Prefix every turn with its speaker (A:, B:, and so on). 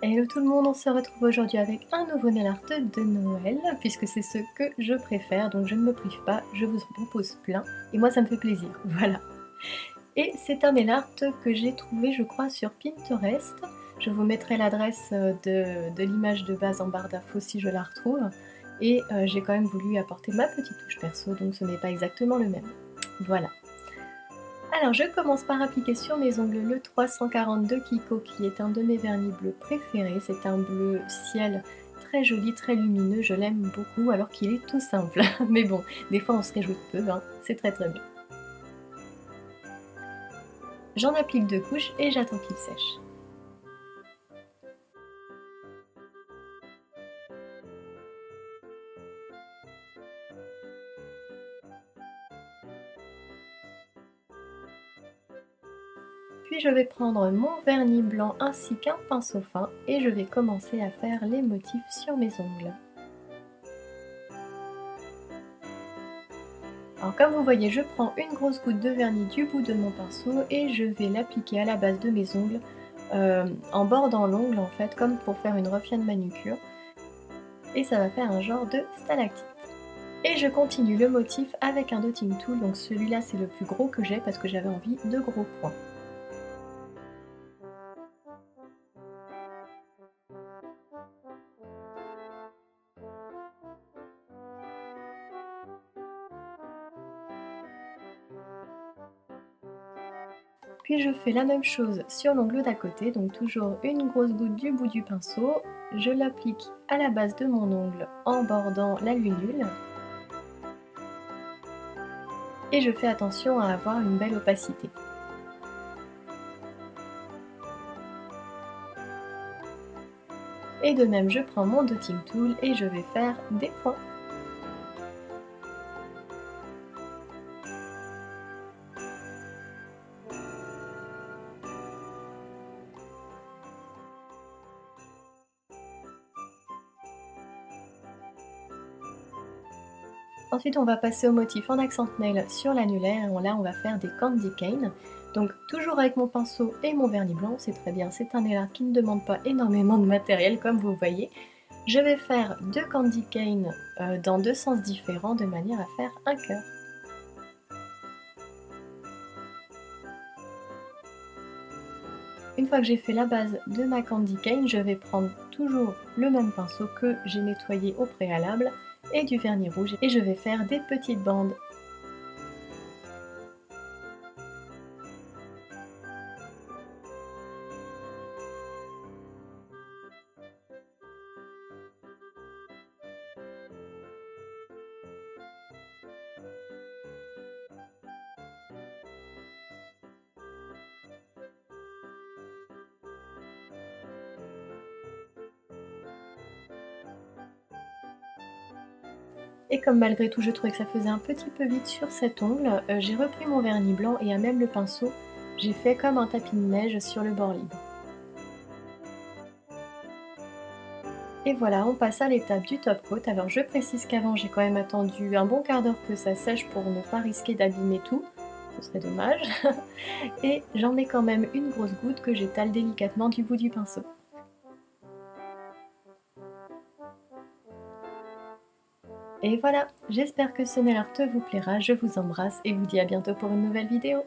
A: Hello tout le monde, on se retrouve aujourd'hui avec un nouveau nail art de Noël, puisque c'est ce que je préfère, donc je ne me prive pas, je vous en propose plein, et moi ça me fait plaisir, voilà. Et c'est un nail art que j'ai trouvé je crois sur Pinterest, je vous mettrai l'adresse de l'image de base en barre d'infos si je la retrouve, et j'ai quand même voulu apporter ma petite touche perso, donc ce n'est pas exactement le même. Voilà. Alors je commence par appliquer sur mes ongles le 342 Kiko qui est un de mes vernis bleus préférés. C'est un bleu ciel très joli, très lumineux, je l'aime beaucoup alors qu'il est tout simple. Mais bon, des fois on se réjouit de peu, hein. C'est très très bien. J'en applique 2 couches et j'attends qu'il sèche. Puis je vais prendre mon vernis blanc ainsi qu'un pinceau fin et je vais commencer à faire les motifs sur mes ongles. Alors comme vous voyez, je prends une grosse goutte de vernis du bout de mon pinceau et je vais l'appliquer à la base de mes ongles, en bordant l'ongle en fait, comme pour faire une refiane manucure. Et ça va faire un genre de stalactite. Et je continue le motif avec un dotting tool, donc celui-là c'est le plus gros que j'ai parce que j'avais envie de gros points. Puis je fais la même chose sur l'ongle d'à côté, donc toujours une grosse goutte du bout du pinceau. Je l'applique à la base de mon ongle en bordant la lunule. Et je fais attention à avoir une belle opacité. Et de même, je prends mon dotting tool et je vais faire des points. Ensuite, on va passer au motif en accent nail sur l'annulaire et là, on va faire des candy cane. Donc, toujours avec mon pinceau et mon vernis blanc, c'est très bien. C'est un nail art qui ne demande pas énormément de matériel, comme vous voyez. Je vais faire 2 candy cane dans 2 sens différents de manière à faire un cœur. Une fois que j'ai fait la base de ma candy cane, je vais prendre toujours le même pinceau que j'ai nettoyé au préalable et du vernis rouge et je vais faire des petites bandes. Et comme malgré tout je trouvais que ça faisait un petit peu vite sur cet ongle, j'ai repris mon vernis blanc et à même le pinceau, j'ai fait comme un tapis de neige sur le bord libre. Et voilà, on passe à l'étape du top coat. Alors je précise qu'avant j'ai quand même attendu un bon quart d'heure que ça sèche pour ne pas risquer d'abîmer tout, ce serait dommage. Et j'en mets quand même une grosse goutte que j'étale délicatement du bout du pinceau. Et voilà, j'espère que ce nail art vous plaira, je vous embrasse et vous dis à bientôt pour une nouvelle vidéo.